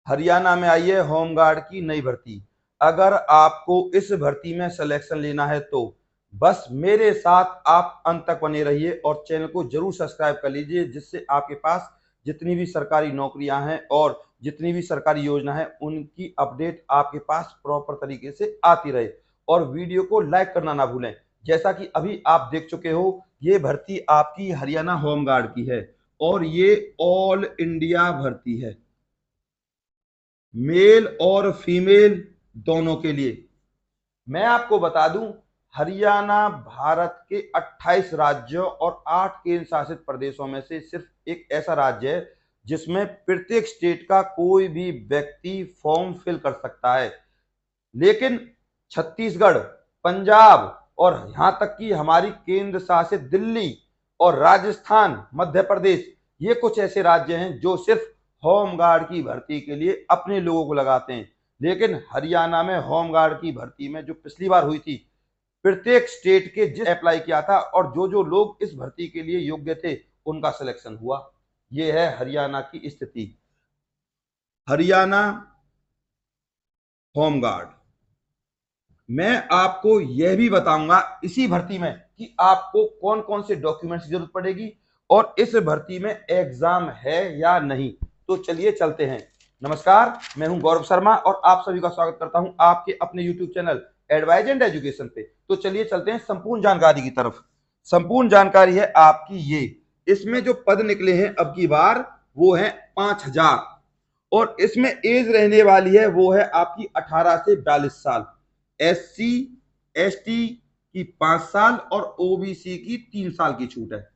हरियाणा में आई है होमगार्ड की नई भर्ती। अगर आपको इस भर्ती में सिलेक्शन लेना है तो बस मेरे साथ आप अंत तक बने रहिए और चैनल को जरूर सब्सक्राइब कर लीजिए, जिससे आपके पास जितनी भी सरकारी नौकरियां हैं और जितनी भी सरकारी योजना है उनकी अपडेट आपके पास प्रॉपर तरीके से आती रहे। और वीडियो को लाइक करना ना भूलें। जैसा कि अभी आप देख चुके हो, ये भर्ती आपकी हरियाणा होमगार्ड की है और ये ऑल इंडिया भर्ती है, मेल और फीमेल दोनों के लिए। मैं आपको बता दूं, हरियाणा भारत के 28 राज्यों और 8 केंद्र शासित प्रदेशों में से सिर्फ एक ऐसा राज्य है जिसमें प्रत्येक स्टेट का कोई भी व्यक्ति फॉर्म फिल कर सकता है। लेकिन छत्तीसगढ़, पंजाब और यहां तक कि हमारी केंद्र शासित दिल्ली और राजस्थान, मध्य प्रदेश, ये कुछ ऐसे राज्य हैं जो सिर्फ होमगार्ड की भर्ती के लिए अपने लोगों को लगाते हैं। लेकिन हरियाणा में होमगार्ड की भर्ती में जो पिछली बार हुई थी, प्रत्येक स्टेट के जिस अप्लाई किया था और जो जो लोग इस भर्ती के लिए योग्य थे उनका सिलेक्शन हुआ। ये है हरियाणा की स्थिति। हरियाणा होमगार्ड। मैं आपको यह भी बताऊंगा इसी भर्ती में कि आपको कौन कौन से डॉक्यूमेंट्स की जरूरत पड़ेगी और इस भर्ती में एग्जाम है या नहीं। तो चलिए चलते हैं। नमस्कार, मैं हूं गौरव शर्मा और आप सभी का स्वागत करता हूं आपके अपने YouTube channel advise and education पे। तो चलिए चलते हैं संपूर्ण जानकारी की तरफ। संपूर्ण जानकारी है आपकी ये। इसमें जो पद निकले हैं अब की बार वो है 5000 और इसमें एज रहने वाली है वो है आपकी 18 से 42 साल। SC ST की 5 साल और OBC की 3 साल की छूट है।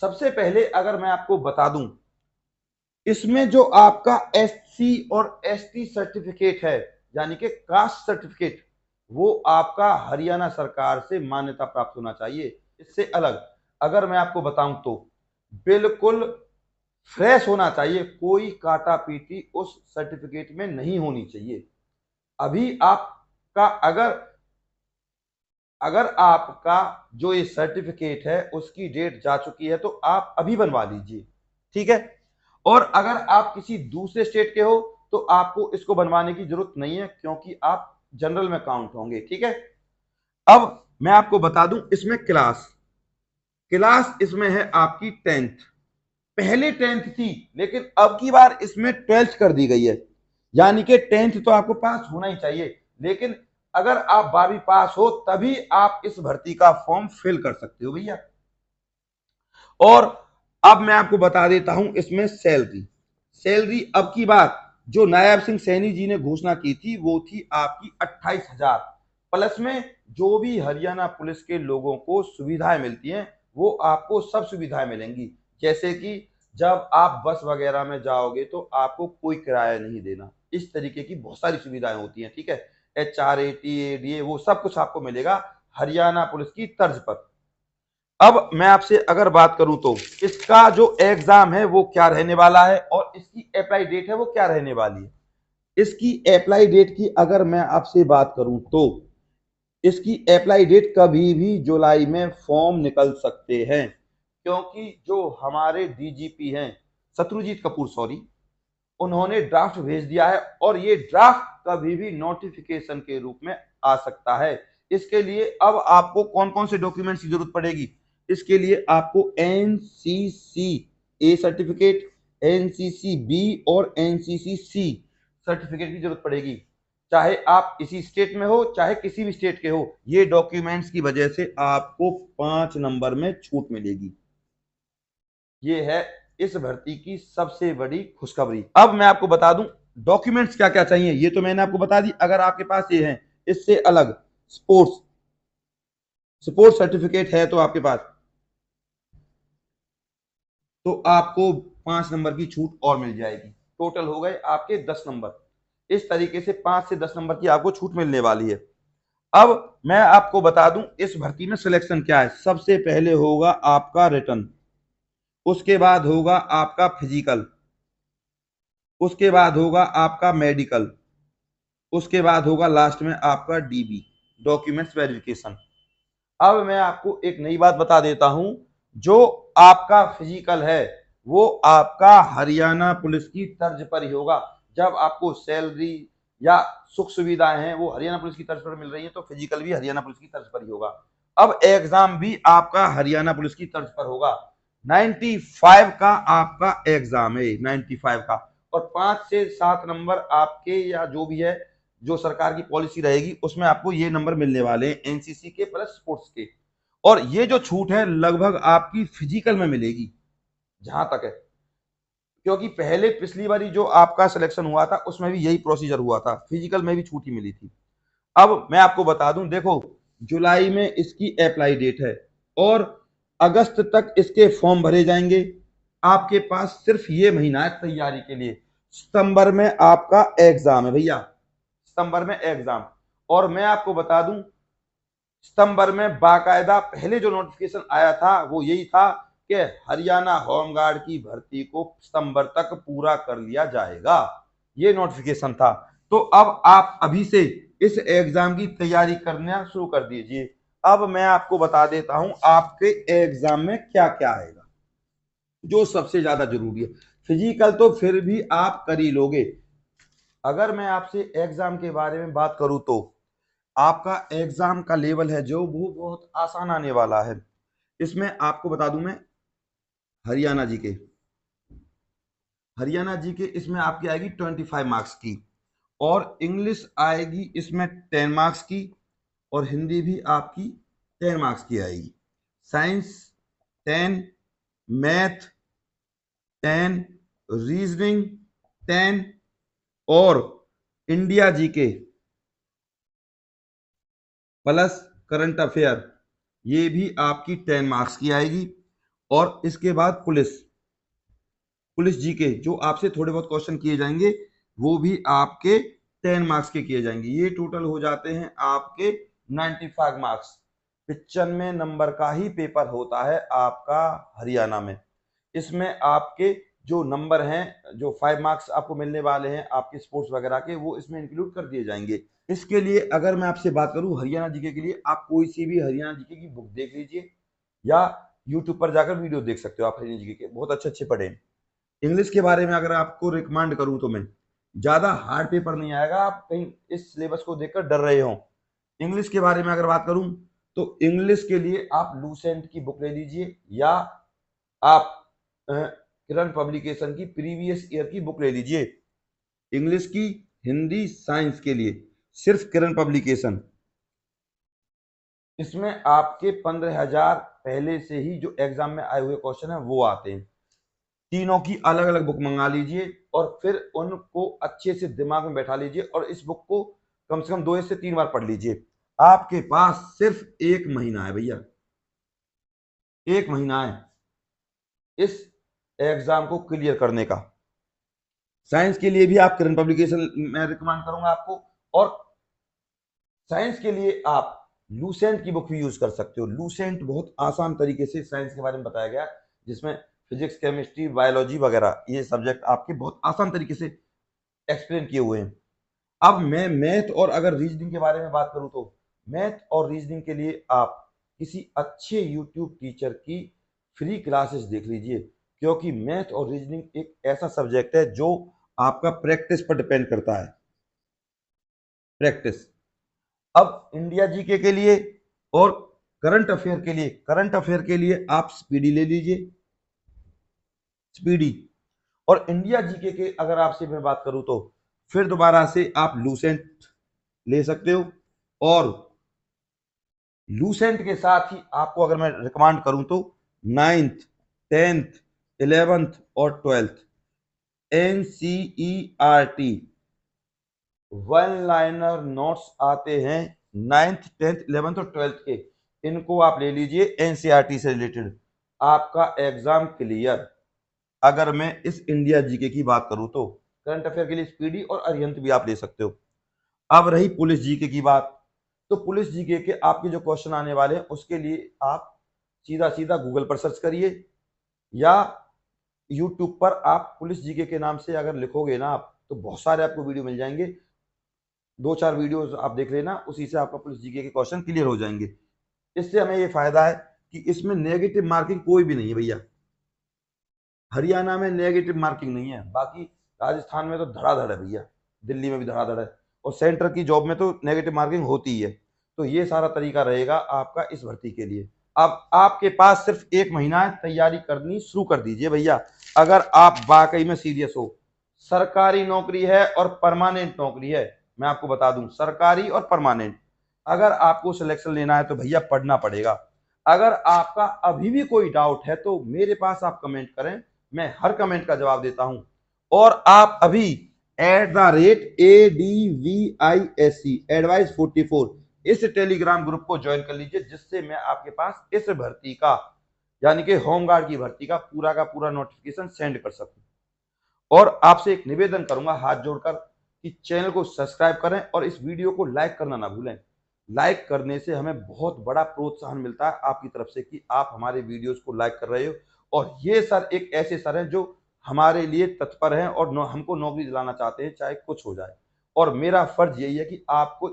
सबसे पहले अगर मैं आपको बता दूं, इसमें जो आपका SC और ST सर्टिफिकेट है यानी कि कास्ट सर्टिफिकेट, वो आपका हरियाणा सरकार से मान्यता प्राप्त होना चाहिए। इससे अलग अगर मैं आपको बताऊं तो बिल्कुल फ्रेश होना चाहिए, कोई काटा पीटी उस सर्टिफिकेट में नहीं होनी चाहिए। अभी आपका अगर आपका जो ये सर्टिफिकेट है उसकी डेट जा चुकी है तो आप अभी बनवा लीजिए, ठीक है। और अगर आप किसी दूसरे स्टेट के हो तो आपको इसको बनवाने की जरूरत नहीं है क्योंकि आप जनरल में काउंट होंगे, ठीक है। अब मैं आपको बता दूं, इसमें क्लास इसमें है आपकी 10th। पहले 10th थी लेकिन अब की बार इसमें 12th कर दी गई है, यानी कि 10th तो आपको पास होना ही चाहिए। लेकिन अगर आप 12वीं पास हो तभी आप इस भर्ती का फॉर्म फिल कर सकते हो भैया। और अब मैं आपको बता देता हूं इसमें सैलरी अब की बार जो नायब सिंह सैनी जी ने घोषणा की थी वो थी आपकी 28,000 प्लस में जो भी हरियाणा पुलिस के लोगों को सुविधाएं मिलती हैं वो आपको सब सुविधाएं मिलेंगी। जैसे कि जब आप बस वगैरह में जाओगे तो आपको कोई किराया नहीं देना, इस तरीके की बहुत सारी सुविधाएं होती हैं, ठीक है। HRA TADA वो सब कुछ आपको मिलेगा हरियाणा पुलिस की तर्ज पर। अब मैं आपसे अगर बात करूं तो इसका जो एग्जाम है वो क्या रहने वाला है और इसकी अप्लाई डेट है वो क्या रहने वाली है। इसकी अप्लाई डेट की अगर मैं आपसे बात करूं तो इसकी अप्लाई डेट कभी भी जुलाई में फॉर्म निकल सकते हैं, क्योंकि जो हमारे DGP हैं शत्रुजीत कपूर, सॉरी, उन्होंने ड्राफ्ट भेज दिया है और ये ड्राफ्ट कभी भी नोटिफिकेशन के रूप में आ सकता है। इसके लिए अब आपको कौन कौन से डॉक्यूमेंट्स की जरूरत पड़ेगी। इसके लिए आपको NCC A certificate, NCC B और NCC C सर्टिफिकेट की जरूरत पड़ेगी, चाहे आप इसी स्टेट में हो चाहे किसी भी स्टेट के हो। ये डॉक्यूमेंट्स की वजह से आपको 5 नंबर में छूट मिलेगी। ये है इस भर्ती की सबसे बड़ी खुशखबरी। अब मैं आपको बता दूं डॉक्यूमेंट्स क्या क्या चाहिए, ये तो मैंने आपको बता दी। अगर आपके पास ये है, इससे अलग स्पोर्ट्स सर्टिफिकेट है तो आपके पास, तो आपको 5 नंबर की छूट और मिल जाएगी। टोटल हो गए आपके 10 नंबर। इस तरीके से 5 से 10 नंबर की आपको छूट मिलने वाली है। अब मैं आपको बता दूं इस भर्ती में सिलेक्शन क्या है। सबसे पहले होगा आपका रिटन, उसके बाद होगा आपका फिजिकल, उसके बाद होगा आपका मेडिकल, उसके बाद होगा लास्ट में आपका DB, डॉक्यूमेंट्स वेरिफिकेशन। अब मैं आपको एक नई बात बता देता हूं, जो आपका फिजिकल है वो आपका हरियाणा पुलिस की तर्ज पर ही होगा। जब आपको सैलरी या सुख सुविधाएं हैं वो हरियाणा पुलिस की तर्ज पर मिल रही है, तो फिजिकल भी हरियाणा पुलिस की तर्ज पर ही होगा। अब एग्जाम भी आपका हरियाणा पुलिस की तर्ज पर होगा। 95 का आपका एग्जाम है, 95 का, और 5 से 7 नंबर आपके, या जो भी है जो सरकार की पॉलिसी रहेगी उसमें आपको ये नंबर मिलने वाले हैं एनसीसी के प्लस स्पोर्ट्स के। और ये जो छूट है लगभग आपकी फिजिकल में मिलेगी जहां तक है, क्योंकि पहले पिछली बारी जो आपका सिलेक्शन हुआ था उसमें भी यही प्रोसीजर हुआ था, फिजिकल में भी छूट ही मिली थी। अब मैं आपको बता दूं, देखो जुलाई में इसकी अप्लाई डेट है और अगस्त तक इसके फॉर्म भरे जाएंगे। आपके पास सिर्फ ये महीना है तैयारी के लिए। सितंबर में आपका एग्जाम है भैया, सितंबर में एग्जाम। और मैं आपको बता दूं, सितंबर में बाकायदा पहले जो नोटिफिकेशन आया था वो यही था कि हरियाणा होमगार्ड की भर्ती को सितंबर तक पूरा कर लिया जाएगा, ये नोटिफिकेशन था। तो अब आप अभी से इस एग्जाम की तैयारी करना शुरू कर दीजिए। अब मैं आपको बता देता हूं आपके एग्जाम में क्या क्या आएगा जो सबसे ज्यादा जरूरी है। फिजिकल तो फिर भी आप कर ही लोगे। अगर मैं आपसे एग्जाम के बारे में बात करूं तो आपका एग्जाम का लेवल है जो वो बहुत आसान आने वाला है। इसमें आपको बता दूं मैं, हरियाणा जी के इसमें आपकी आएगी 25 मार्क्स की, और इंग्लिश आएगी इसमें 10 मार्क्स की, और हिंदी भी आपकी 10 मार्क्स की आएगी। साइंस 10, मैथ 10, रीजनिंग 10, और India GK plus current affair ये भी आपकी 10 मार्क्स की आएगी। और इसके बाद पुलिस जीके जो आपसे थोड़े बहुत क्वेश्चन किए जाएंगे वो भी आपके 10 मार्क्स के किए जाएंगे। ये टोटल हो जाते हैं आपके 95 मार्क्स। 95 नंबर का ही पेपर होता है आपका हरियाणा में। इसमें आपके जो नंबर हैं, जो 5 मार्क्स आपको मिलने वाले हैं आपके स्पोर्ट्स वगैरह के, वो इसमें इंक्लूड कर दिए जाएंगे। इसके लिए अगर मैं आपसे बात करूं हरियाणा जीके के लिए, आप कोई सी भी हरियाणा जीके की बुक देख लीजिए या यूट्यूब पर जाकर वीडियो देख सकते हो आप हरियाणा जीके के, बहुत अच्छे अच्छे पढ़े। इंग्लिश के बारे में अगर आपको रिकमेंड करूं तो मैं, ज्यादा हार्ड पेपर नहीं आएगा, आप कहीं इस सिलेबस को देखकर डर रहे हो। इंग्लिश के बारे में अगर बात करूं तो इंग्लिश के लिए आप लूसेंट की बुक ले लीजिए, या आप किरण पब्लिकेशन की प्रीवियस ईयर की बुक ले लीजिए। इंग्लिश की, हिंदी, साइंस के लिए सिर्फ किरण पब्लिकेशन। इसमें आपके 15,000 पहले से ही जो एग्जाम में आए हुए क्वेश्चन है वो आते हैं। तीनों की अलग अलग बुक मंगा लीजिए और फिर उनको अच्छे से दिमाग में बैठा लीजिए और इस बुक को कम से कम 2 से 3 बार पढ़ लीजिए। आपके पास सिर्फ 1 महीना है भैया, 1 महीना है इस एग्जाम को क्लियर करने का। साइंस के लिए भी आप किरण पब्लिकेशन मैं रिकमेंड करूंगा आपको, और साइंस के लिए आप लूसेंट की बुक भी यूज कर सकते हो। लूसेंट बहुत आसान तरीके से साइंस के बारे में बताया गया, जिसमें फिजिक्स, केमिस्ट्री, बायोलॉजी वगैरह ये सब्जेक्ट आपके बहुत आसान तरीके से एक्सप्लेन किए हुए हैं। अब मैं मैथ और अगर रीजनिंग के बारे में बात करूं तो मैथ और रीजनिंग के लिए आप किसी अच्छे यूट्यूब टीचर की फ्री क्लासेस देख लीजिए, क्योंकि मैथ और रीजनिंग एक ऐसा सब्जेक्ट है जो आपका प्रैक्टिस पर डिपेंड करता है, प्रैक्टिस। अब इंडिया जीके के लिए और करंट अफेयर के लिए आप स्पीडी ले लीजिए, स्पीडी। और इंडिया जीके के अगर आपसे मैं बात करूं तो फिर दोबारा से आप लूसेंट ले सकते हो। और लूसेंट के साथ ही आपको अगर मैं रिकमेंड करूं तो 9th, 10th, 11th और 12th NCERT one liner notes आते हैं 9th, 10th, 11th और 12th के, इनको आप ले लीजिए एनसीईआरटी से रिलेटेड। आपका एग्जाम क्लियर। अगर मैं इस इंडिया जीके की बात करूं तो करंट अफेयर के लिए स्पीडी और अरिहंत भी आप ले सकते हो। अब रही पुलिस जीके की बात, तो पुलिस जीके के आपके जो क्वेश्चन आने वाले हैं उसके लिए आप सीधा सीधा गूगल पर सर्च करिए, या यूट्यूब पर आप पुलिस जीके के नाम से अगर लिखोगे ना आप, तो बहुत सारे आपको वीडियो मिल जाएंगे। 2-4 वीडियोस आप देख लेना, उसी से आपका पुलिस जीके के क्वेश्चन क्लियर हो जाएंगे। इससे हमें ये फायदा है कि इसमें नेगेटिव मार्किंग कोई भी नहीं है भैया, हरियाणा में नेगेटिव मार्किंग नहीं है। बाकी राजस्थान में तो धड़ाधड़ है भैया, दिल्ली में भी धड़ाधड़ है, और सेंटर की जॉब में तो नेगेटिव मार्किंग होती ही है। तो ये सारा तरीका रहेगा आपका इस भर्ती के लिए। अब आपके पास सिर्फ 1 महीना है, तैयारी करनी शुरू कर दीजिए भैया। अगर आप वाकई में सीरियस हो, सरकारी नौकरी है और परमानेंट नौकरी है, मैं आपको बता दूं, सरकारी और परमानेंट। अगर आपको सिलेक्शन लेना है तो भैया पढ़ना पड़ेगा। अगर आपका अभी भी कोई डाउट है तो मेरे पास आप कमेंट करें, मैं हर कमेंट का जवाब देता हूं। और आप अभी @ADVISC एडवाइस 44 इस टेलीग्राम ग्रुप को ज्वाइन कर लीजिए, जिससे मैं आपके पास इस भर्ती का, यानी कि होमगार्ड की भर्ती का पूरा नोटिफिकेशन सेंड कर सकूं। और आपसे एक निवेदन करूंगा हाथ जोड़कर कि चैनल को सब्सक्राइब करें और इस वीडियो को लाइक करना ना भूलें। लाइक करने से हमें बहुत बड़ा प्रोत्साहन मिलता है आपकी तरफ से कि आप हमारे वीडियोस को लाइक कर रहे हो। और ये सर एक ऐसे सर हैं जो हमारे लिए तत्पर हैं और हमको नौकरी दिलाना चाहते हैं, चाहे कुछ हो जाए। और मेरा फर्ज यही है कि आपको,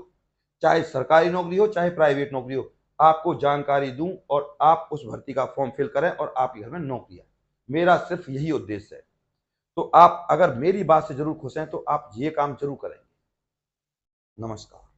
चाहे सरकारी नौकरी हो चाहे प्राइवेट नौकरी हो, आपको जानकारी दूं और आप उस भर्ती का फॉर्म फिल करें और आपके घर में नौकरी आए। मेरा सिर्फ यही उद्देश्य है। तो आप अगर मेरी बात से जरूर खुश हैं तो आप ये काम जरूर करेंगे। नमस्कार।